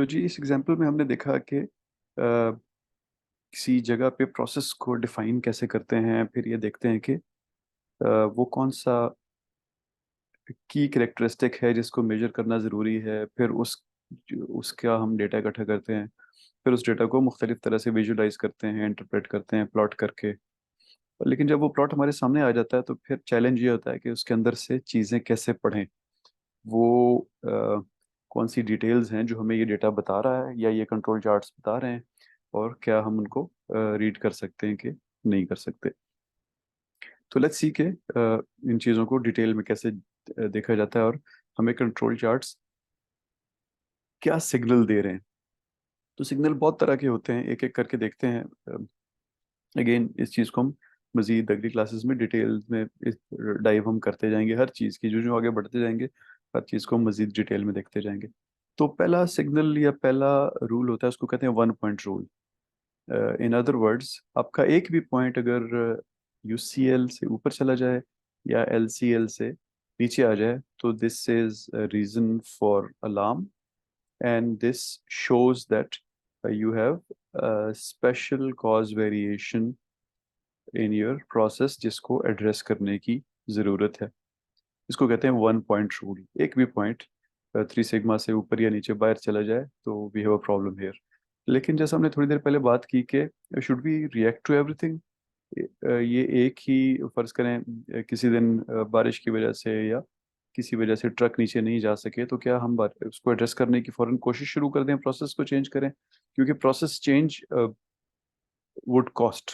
तो जी इस एग्जांपल में हमने देखा कि किसी जगह पे प्रोसेस को डिफाइन कैसे करते हैं, फिर ये देखते हैं कि वो कौन सा की कैरेक्टरिस्टिक है जिसको मेजर करना ज़रूरी है। फिर उसका हम डेटा इकट्ठा करते हैं, फिर उस डेटा को मुख्तलिफ तरह से विजुलाइज करते हैं, इंटरप्रेट करते हैं प्लॉट करके। लेकिन जब वो प्लॉट हमारे सामने आ जाता है तो फिर चैलेंज ये होता है कि उसके अंदर से चीज़ें कैसे पढ़ें। वो कौन सी डिटेल्स हैं जो हमें ये डेटा बता रहा है या ये कंट्रोल चार्ट्स बता रहे हैं, और क्या हम उनको रीड कर सकते हैं कि नहीं कर सकते। तो लेट्स सी के इन चीज़ों को डिटेल में कैसे देखा जाता है, और हमें कंट्रोल चार्ट्स क्या सिग्नल दे रहे हैं। तो सिग्नल बहुत तरह के होते हैं, एक एक करके देखते हैं। अगेन इस चीज़ को हम मज़ीद अगली क्लासेस में डिटेल में डाइव हम करते जाएंगे, हर चीज़ की जो जो आगे बढ़ते जाएंगे हर चीज़ को हम मज़ीद डिटेल में देखते जाएंगे। तो पहला सिग्नल या पहला रूल होता है, उसको कहते हैं one point rule. In other words, आपका एक भी पॉइंट अगर यूसीएल से ऊपर चला जाए या एलसीएल से नीचे आ जाए तो this is reason for alarm, and this shows that you have a special cause variation in your process जिसको एड्रेस करने की ज़रूरत है। इसको कहते हैं वन पॉइंट रूल। एक भी पॉइंट 3 सिग्मा से ऊपर या नीचे बाहर चला जाए तो we have a problem here. लेकिन जैसा हमने थोड़ी देर पहले बात की कि should we react to everything, ये एक ही फर्ज करें किसी दिन बारिश की वजह से या किसी वजह से ट्रक नीचे नहीं जा सके, तो क्या हम उसको एड्रेस करने की फौरन कोशिश शुरू कर दें, प्रोसेस को चेंज करें? क्योंकि प्रोसेस चेंज वुड कॉस्ट,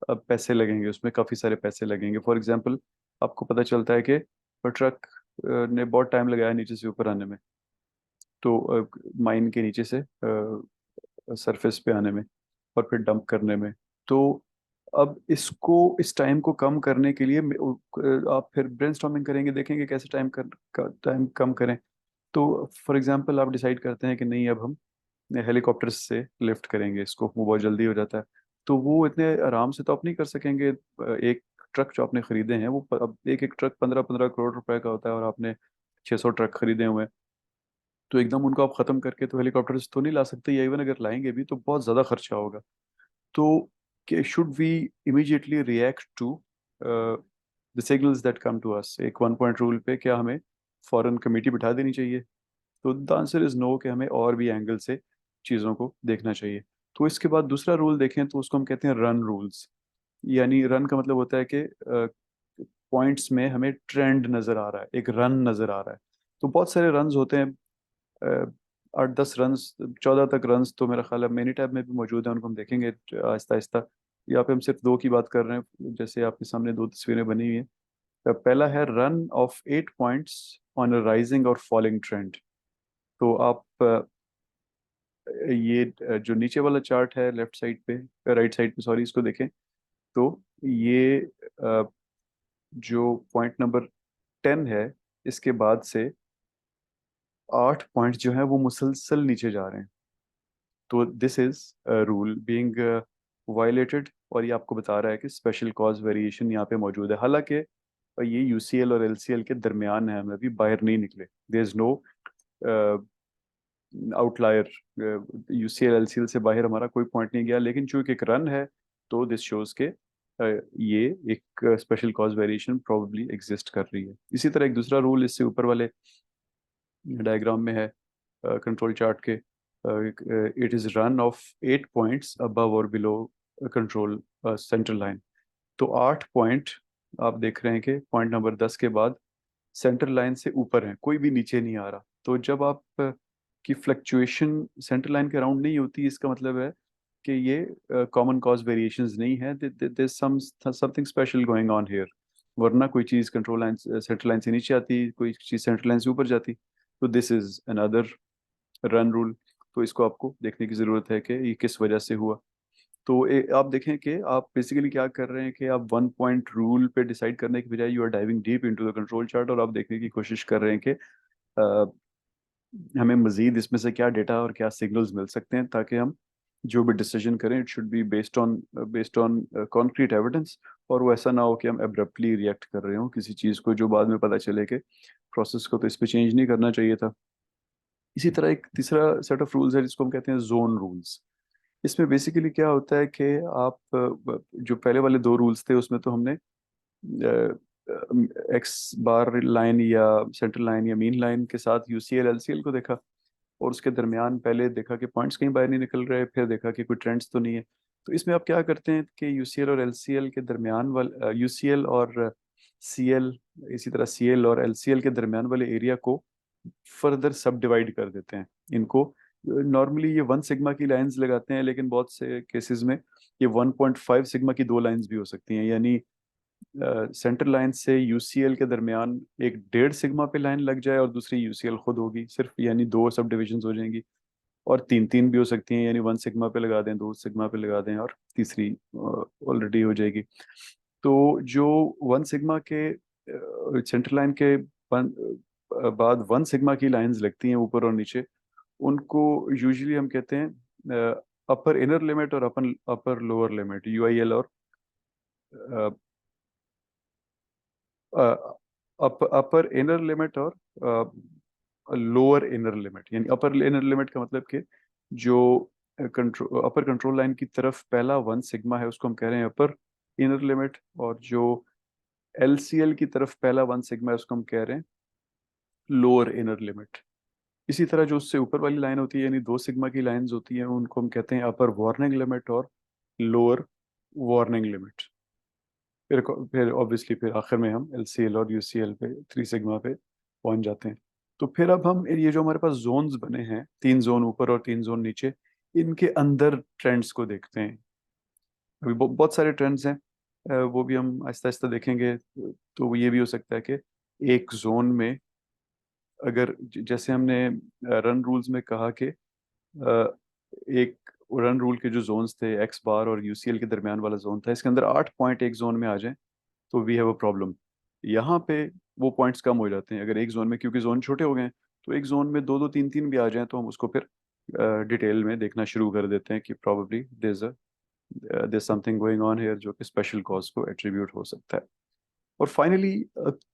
अब पैसे लगेंगे उसमें, काफ़ी सारे पैसे लगेंगे। फॉर एग्जांपल, आपको पता चलता है कि ट्रक ने बहुत टाइम लगाया नीचे से ऊपर आने में, तो माइन के नीचे से सरफेस पे आने में और फिर डंप करने में। तो अब इसको इस टाइम को कम करने के लिए आप फिर ब्रेनस्टॉर्मिंग करेंगे, देखेंगे कैसे टाइम कम करें। तो फॉर एग्जांपल आप डिसाइड करते हैं कि नहीं, अब हम हेलीकॉप्टर से लिफ्ट करेंगे इसको, वो बहुत जल्दी हो जाता है। तो वो इतने आराम से तो आप नहीं कर सकेंगे। एक ट्रक जो आपने खरीदे हैं वो अब एक एक ट्रक 15-15 करोड़ रुपए का होता है, और आपने 600 ट्रक खरीदे हुए हैं। तो एकदम उनको आप खत्म करके तो हेलीकॉप्टर से तो नहीं ला सकते, या इवन अगर लाएंगे भी तो बहुत ज़्यादा खर्चा होगा। तो should we immediately react to the signals that come to us, एक वन पॉइंट रूल पे क्या हमें फॉरेन कमेटी बिठा देनी चाहिए? तो द आंसर इज नो, कि हमें और भी एंगल से चीज़ों को देखना चाहिए। तो इसके बाद दूसरा रूल देखें तो उसको हम कहते हैं रन रूल्स। यानी रन का मतलब होता है कि पॉइंट्स में हमें ट्रेंड नज़र आ रहा है, एक रन नज़र आ रहा है। तो बहुत सारे रन्स होते हैं, 8-10 रन्स, 14 तक रन्स तो मेरा ख्याल है मेनी टैब में भी मौजूद है, उनको हम देखेंगे आहिस्ता आहिस्ता। यहाँ पे हम सिर्फ दो की बात कर रहे हैं, जैसे आपके सामने दो तस्वीरें बनी हुई हैं। पहला है run of 8 points on a rising और फॉलिंग ट्रेंड। तो आप ये जो नीचे वाला चार्ट है लेफ्ट साइड पे, राइट साइड पे सॉरी, इसको देखें तो ये अ, जो पॉइंट नंबर 10 है, इसके बाद से 8 पॉइंट जो है वो मुसलसल नीचे जा रहे हैं। तो this is rule being violated, और ये आपको बता रहा है कि स्पेशल कॉज वेरिएशन यहाँ पे मौजूद है। हालांकि ये यूसीएल और एलसीएल के दरमियान है, हम अभी बाहर नहीं निकले। There is no outlier, UCL LCL से बाहर हमारा कोई पॉइंट नहीं गया, लेकिन चूंकि एक रन है तो दिस शोज के ये एक special cause variation probably exist कर रही है। इसी तरह एक दूसरा रूल इससे ऊपर वाले डायग्राम में है, कंट्रोल चार्ट के। It is run of 8 points above और बिलो कंट्रोल सेंट्रल लाइन। तो 8 पॉइंट आप देख रहे हैं कि पॉइंट नंबर 10 के बाद सेंट्रल लाइन से ऊपर है, कोई भी नीचे नहीं आ रहा। तो जब आप की फ्लक्चुएशन सेंट्रल लाइन के अराउंड नहीं होती, इसका मतलब है कि ये कॉमन कॉज वेरिएशंस नहीं है, there something special going on here. वरना कोई चीज़ कंट्रोल लाइन सेंट्रल लाइन से नीचे आती, कोई चीज़ सेंट्रल लाइन से ऊपर जाती। तो this is another run rule. तो इसको आपको देखने की ज़रूरत है कि ये किस वजह से हुआ। तो आप देखें कि आप बेसिकली क्या कर रहे हैं कि आप वन पॉइंट रूल पे डिसाइड करने के बजाय you are diving deep into the control chart, और आप देखने की कोशिश कर रहे हैं कि हमें मजीद इसमें से क्या डेटा और क्या सिग्नल्स मिल सकते हैं, ताकि हम जो भी डिसीजन करें it should be based on concrete evidence, और वो ऐसा ना हो कि हम एब्रप्टली रिएक्ट कर रहे हो किसी चीज़ को, जो बाद में पता चले कि प्रोसेस को तो इस पे चेंज नहीं करना चाहिए था। इसी तरह एक तीसरा सेट ऑफ रूल्स है जिसको हम कहते हैं जोन रूल्स। इसमें बेसिकली क्या होता है कि आप जो पहले वाले दो रूल्स थे उसमें तो हमने एक्स बार लाइन या सेंटर लाइन या मीन लाइन के साथ यूसीएल एलसीएल को देखा, और उसके दरमियान पहले देखा कि पॉइंट्स कहीं बाहर नहीं निकल रहे, फिर देखा कि कोई ट्रेंड्स तो नहीं है। तो इसमें आप क्या करते हैं कि यूसीएल और एलसीएल के दरमियान वाले, यूसीएल और सीएल, इसी तरह सीएल और एलसीएल के दरमियान वाले एरिया को फर्दर सब डिवाइड कर देते हैं इनको। नॉर्मली ये 1 सिग्मा की लाइंस लगाते हैं, लेकिन बहुत से केसेस में ये 1.5 सिग्मा की दो लाइंस भी हो सकती हैं। यानी सेंटर लाइन से यूसीएल के दरमियान एक 1.5 सिग्मा पे लाइन लग जाए और दूसरी यूसीएल खुद होगी सिर्फ, यानी दो सब डिविजन हो जाएंगी। और तीन तीन भी हो सकती हैं, यानी 1 सिग्मा पे लगा दें, 2 सिग्मा पे लगा दें, और तीसरी ऑलरेडी हो जाएगी। तो जो 1 सिग्मा के सेंटर लाइन के बाद 1 सिग्मा की लाइंस लगती हैं ऊपर और नीचे, उनको यूजुअली हम कहते हैं अपर इनर लिमिट और अपर अपर लोअर लिमिट, यूआईएल, और अपर इनर लिमिट और लोअर इनर लिमिट। यानी अपर इनर लिमिट का मतलब कि जो कंट्रोल अपर कंट्रोल लाइन की तरफ पहला 1 सिग्मा है उसको हम कह रहे हैं अपर इनर लिमिट, और जो एलसीएल की तरफ पहला 1 सिग्मा है उसको हम कह रहे हैं लोअर इनर लिमिट। इसी तरह जो उससे ऊपर वाली लाइन होती है, यानी 2 सिग्मा की लाइंस होती हैं, उनको हम कहते हैं अपर वार्निंग लिमिट और लोअर वार्निंग लिमिट। फिर ऑब्वियसली फिर आखिर में हम एलसीएल और यूसीएल पे 3 सिग्मा पे पहुंच जाते हैं। तो फिर अब हम ये जो हमारे पास जोन्स बने हैं, 3 जोन ऊपर और 3 जोन नीचे, इनके अंदर ट्रेंड्स को देखते हैं। अभी बहुत सारे ट्रेंड्स हैं, वो भी हम आहिस्ता आहिस्ता देखेंगे। तो वो ये भी हो सकता है कि एक जोन में अगर जैसे हमने रन रूल्स में कहा कि एक रन रूल के जो जोन्स थे एक्स बार और यूसीएल के दरमियान वाला जोन था, इसके अंदर 8 पॉइंट एक जोन में आ जाए तो वी हैव अ प्रॉब्लम। यहाँ पे वो पॉइंट्स कम हो जाते हैं अगर एक जोन में, क्योंकि जोन छोटे हो गए हैं। तो एक जोन में दो दो तीन तीन भी आ जाए तो हम उसको फिर डिटेल में देखना शुरू कर देते हैं कि probably there something going on here, जो कि स्पेशल कॉज को एट्रीब्यूट हो सकता है। और फाइनली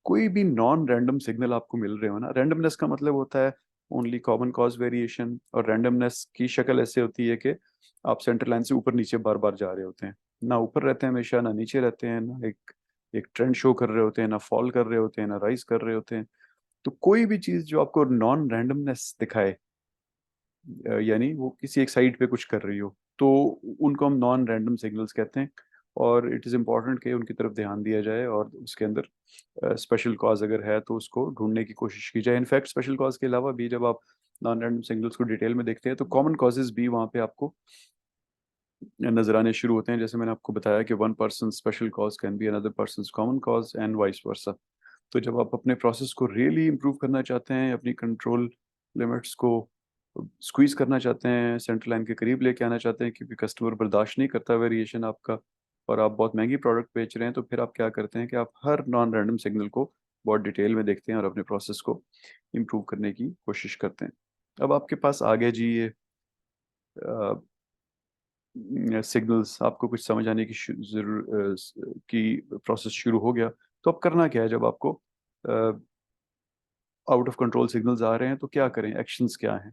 कोई भी नॉन रैंडम सिग्नल आपको मिल रहे हो ना, रैंडमनेस का मतलब होता है ओनली कॉमन कॉज वेरिएशन, और रैंडमनेस की शक्ल ऐसे होती है कि आप सेंटर लाइन से ऊपर नीचे बार बार जा रहे होते हैं, ना ऊपर रहते हैं हमेशा, ना नीचे रहते हैं, ना एक एक ट्रेंड शो कर रहे होते हैं, ना फॉल कर रहे होते हैं, ना राइज कर रहे होते हैं। तो कोई भी चीज जो आपको नॉन रैंडमनेस दिखाए, यानी वो किसी एक साइड पे कुछ कर रही हो, तो उनको हम नॉन रैंडम सिग्नल्स कहते हैं। और इट इज़ इम्पॉर्टेंट कि उनकी तरफ ध्यान दिया जाए, और उसके अंदर स्पेशल कॉज अगर है तो उसको ढूंढने की कोशिश की जाए। इनफैक्ट स्पेशल कॉज के अलावा भी जब आप नॉन रैंडम सिग्नल्स को डिटेल में देखते हैं तो कॉमन कॉजेज भी वहाँ पे आपको नजर आने शुरू होते हैं। जैसे मैंने आपको बताया कि one person special cause can be another person common cause and vice versa. तो जब आप अपने प्रोसेस को रियली इम्प्रूव करना चाहते हैं, अपनी कंट्रोल लिमिट्स को स्क्वीज करना चाहते हैं, सेंटर लाइन के करीब लेके आना चाहते हैं, क्योंकि कस्टमर बर्दाश्त नहीं करता वेरिएशन आपका, और आप बहुत महंगी प्रोडक्ट बेच रहे हैं, तो फिर आप क्या करते हैं कि आप हर नॉन रैंडम सिग्नल को बहुत डिटेल में देखते हैं और अपने प्रोसेस को इम्प्रूव करने की कोशिश करते हैं। अब आपके पास आ गया जी ये सिग्नल्स, आपको कुछ समझ आने की जरूर की प्रोसेस शुरू हो गया। तो अब करना क्या है जब आपको आउट ऑफ कंट्रोल सिग्नल्स आ रहे हैं, तो क्या करें, एक्शंस क्या हैं?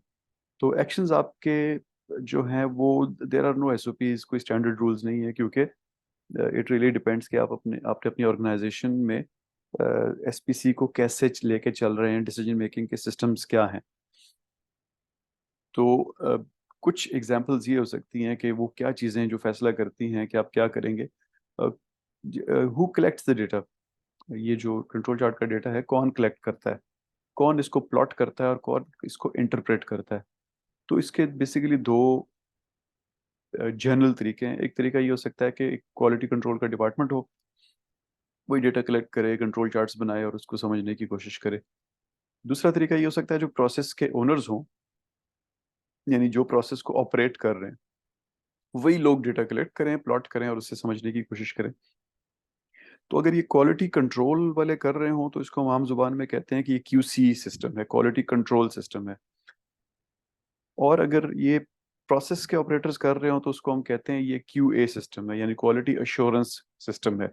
तो एक्शंस आपके जो हैं वो, देर आर नो एसओपीज, कोई स्टैंडर्ड रूल्स नहीं है, क्योंकि इट रियली डिपेंड्स कि आपने अपनी ऑर्गेनाइजेशन में एसपीसी को कैसे लेके चल रहे हैं, डिसीजन मेकिंग के सिस्टम्स क्या हैं। तो कुछ एग्जांपल्स ये हो सकती हैं कि वो क्या चीज़ें हैं जो फैसला करती हैं कि आप क्या करेंगे। हु कलेक्ट्स द डेटा, ये जो कंट्रोल चार्ट का डेटा है कौन कलेक्ट करता है, कौन इसको प्लॉट करता है, और कौन इसको इंटरप्रेट करता है। तो इसके बेसिकली दो जनरल तरीके हैं। एक तरीका ये हो सकता है कि एक क्वालिटी कंट्रोल का डिपार्टमेंट हो, वही डेटा कलेक्ट करे, कंट्रोल चार्ट्स बनाए और उसको समझने की कोशिश करे। दूसरा तरीका ये हो सकता है जो प्रोसेस के ओनर्स हों, यानी जो प्रोसेस को ऑपरेट कर रहे हैं, वही लोग डेटा कलेक्ट करें, प्लॉट करें और उससे समझने की कोशिश करें। तो अगर ये क्वालिटी कंट्रोल वाले कर रहे हो तो इसको हम आम जुबान में कहते हैं कि ये क्यूसी सिस्टम है, क्वालिटी कंट्रोल सिस्टम है। और अगर ये प्रोसेस के ऑपरेटर्स कर रहे हो तो उसको हम कहते हैं ये क्यूए सिस्टम है, यानी क्वालिटी अश्योरेंस सिस्टम है।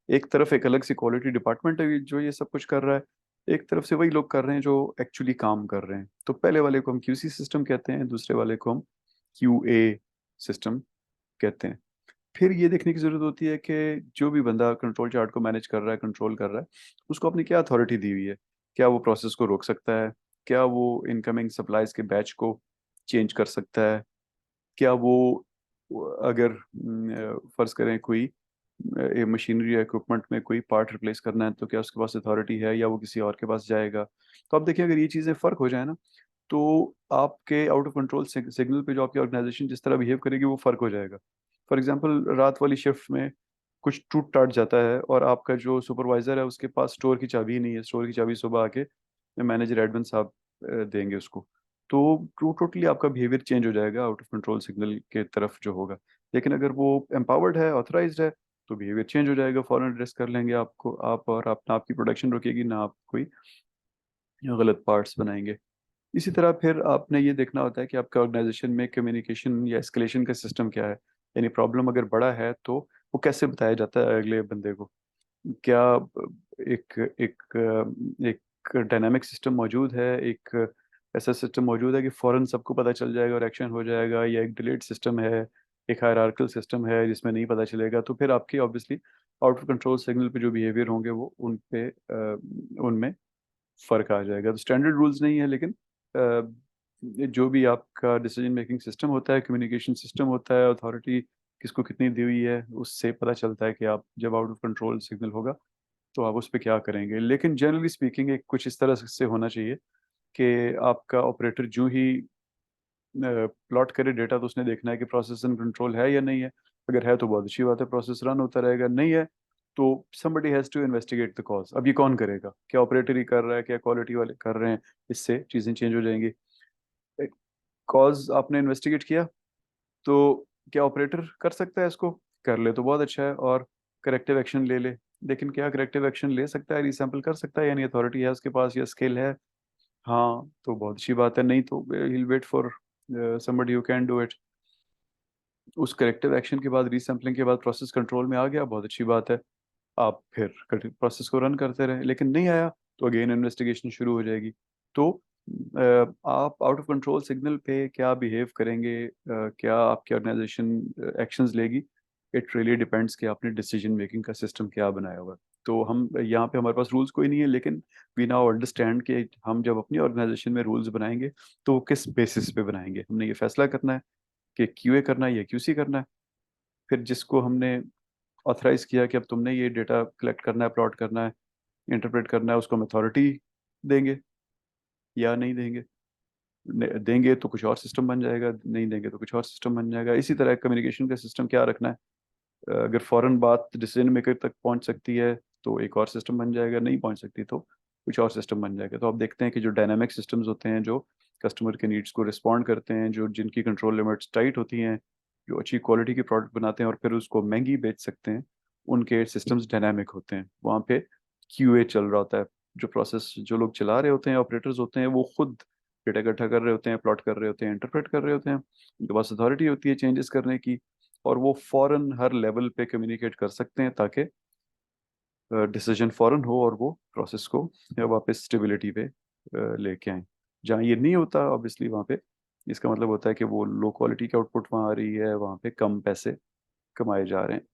एक तरफ एक अलग सी क्वालिटी डिपार्टमेंट है जो ये सब कुछ कर रहा है, एक तरफ से वही लोग कर रहे हैं जो एक्चुअली काम कर रहे हैं। तो पहले वाले को हम क्यूसी सिस्टम कहते हैं, दूसरे वाले को हम क्यूए सिस्टम कहते हैं। फिर ये देखने की जरूरत होती है कि जो भी बंदा कंट्रोल चार्ट को मैनेज कर रहा है, कंट्रोल कर रहा है, उसको अपनी क्या अथॉरिटी दी हुई है। क्या वो प्रोसेस को रोक सकता है? क्या वो इनकमिंग सप्लाईज के बैच को चेंज कर सकता है? क्या वो अगर फर्ज करें कोई मशीनरी या इक्विपमेंट में कोई पार्ट रिप्लेस करना है, तो क्या उसके पास अथॉरिटी है या वो किसी और के पास जाएगा? तो आप देखिए, अगर ये चीज़ें फ़र्क हो जाए ना, तो आपके आउट ऑफ कंट्रोल सिग्नल पे जो आपकी ऑर्गेनाइजेशन जिस तरह बिहेव करेगी वो फ़र्क हो जाएगा। फॉर एग्जांपल, रात वाली शिफ्ट में कुछ टूट टाट जाता है और आपका जो सुपरवाइजर है उसके पास स्टोर की चाबी ही नहीं है, स्टोर की चाबी सुबह आके मैनेजर एडमिन साहब देंगे उसको। तो टोटली आपका बिहेवियर चेंज हो जाएगा आउट ऑफ कंट्रोल सिग्नल के तरफ जो होगा। लेकिन अगर वो एम्पावर्ड है, ऑथराइज्ड है, तो बिहेवियर चेंज हो जाएगा, फॉरन एड्रेस कर लेंगे आपको आप, और आप ना आपकी प्रोडक्शन रुकेगी ना आप कोई गलत पार्ट्स बनाएंगे। इसी तरह फिर आपने ये देखना होता है कि आपका ऑर्गेनाइजेशन में कम्युनिकेशन या एस्केलेशन का सिस्टम क्या है। यानी प्रॉब्लम अगर बड़ा है तो वो कैसे बताया जाता है अगले बंदे को। क्या एक एक एक डायनामिक सिस्टम मौजूद है, एक ऐसा सिस्टम मौजूद है कि फौरन सबको पता चल जाएगा और एक्शन हो जाएगा, या एक डिलेड सिस्टम है, एक हायरार्किकल सिस्टम है जिसमें नहीं पता चलेगा? तो फिर आपकी obviously out of control signal पे जो बिहेवियर होंगे वो उन पे उनमें फ़र्क आ जाएगा। तो स्टैंडर्ड रूल्स नहीं है, लेकिन जो भी आपका डिसीजन मेकिंग सिस्टम होता है, कम्युनिकेशन सिस्टम होता है, अथॉरिटी किसको कितनी दी हुई है, उससे पता चलता है कि आप जब आउट ऑफ कंट्रोल सिग्नल होगा तो आप उस पर क्या करेंगे। लेकिन जनरली स्पीकिंग एक कुछ इस तरह से होना चाहिए कि आपका ऑपरेटर जो ही प्लॉट करे डेटा, तो उसने देखना है कि प्रोसेस इन कंट्रोल है या नहीं है। अगर है तो बहुत अच्छी बात है, प्रोसेस रन होता रहेगा। नहीं है तो somebody has to investigate the cause. अब ये कौन करेगा? क्या ऑपरेटर ही कर रहा है, क्या क्वालिटी वाले कर रहे हैं? इससे चीज़ें चेंज हो जाएंगी। कॉज आपने इन्वेस्टिगेट किया, तो क्या ऑपरेटर कर सकता है इसको? कर ले तो बहुत अच्छा है, और करेक्टिव एक्शन ले ले। लेकिन क्या करेक्टिव एक्शन ले सकता है, रीसैम्पल कर सकता है, यानी अथॉरिटी है उसके पास या स्किल है? हाँ, तो बहुत अच्छी बात है। नहीं तो he'll wait for somebody who can do it। उस करेक्टिव एक्शन के बाद, रीसैम्पलिंग के बाद प्रोसेस कंट्रोल में आ गया, बहुत अच्छी बात है। आप फिर प्रोसेस को रन करते रहे। लेकिन नहीं आया तो अगेन इन्वेस्टिगेशन शुरू हो जाएगी। तो आप आउट ऑफ कंट्रोल सिग्नल पे क्या बिहेव करेंगे, क्या आपकी ऑर्गेनाइजेशन एक्शंस लेगी, इट रियली डिपेंड्स कि आपने डिसीजन मेकिंग का सिस्टम क्या बनाया हुआ है। तो हम यहाँ पे, हमारे पास रूल्स कोई नहीं है, लेकिन वी नाउ अंडरस्टैंड कि हम जब अपनी ऑर्गेनाइजेशन में रूल्स बनाएंगे तो वो किस बेसिस पे बनाएंगे। हमने ये फैसला करना है कि क्यूए करना है या क्यूसी करना है। फिर जिसको हमने ऑथराइज किया कि अब तुमने ये डेटा कलेक्ट करना है, प्लॉट करना है, इंटरप्रेट करना है, उसको हम अथॉरिटी देंगे या नहीं देंगे। देंगे तो कुछ और सिस्टम बन जाएगा, नहीं देंगे तो कुछ और सिस्टम बन जाएगा। इसी तरह कम्युनिकेशन का सिस्टम क्या रखना है। अगर फॉरेन बात डिसीजन मेकर तक पहुंच सकती है तो एक और सिस्टम बन जाएगा, नहीं पहुंच सकती तो कुछ और सिस्टम बन जाएगा। तो आप देखते हैं कि जो डायनामिक सिस्टम्स होते हैं, जो कस्टमर के नीड्स को रिस्पॉन्ड करते हैं, जो जिनकी कंट्रोल लिमिट्स टाइट होती हैं, जो अच्छी क्वालिटी की प्रोडक्ट बनाते हैं और फिर उसको महंगी बेच सकते हैं, उनके सिस्टम्स डायनामिक होते हैं। वहाँ पे क्यूए चल रहा होता है। जो प्रोसेस जो लोग चला रहे होते हैं, ऑपरेटर्स होते हैं, वो खुद डेटा इकट्ठा कर रहे होते हैं, प्लॉट कर रहे होते हैं, इंटरप्रेट कर रहे होते हैं। उनके पास अथॉरिटी होती है चेंजेस करने की, और वो फॉरेन हर लेवल पे कम्युनिकेट कर सकते हैं ताकि डिसीजन फॉरेन हो और वो प्रोसेस को वापस स्टेबिलिटी पे लेके आए। जहाँ ये नहीं होता ऑब्वियसली, वहाँ पे इसका मतलब होता है कि वो लो क्वालिटी की आउटपुट वहाँ आ रही है, वहाँ पे कम पैसे कमाए जा रहे हैं।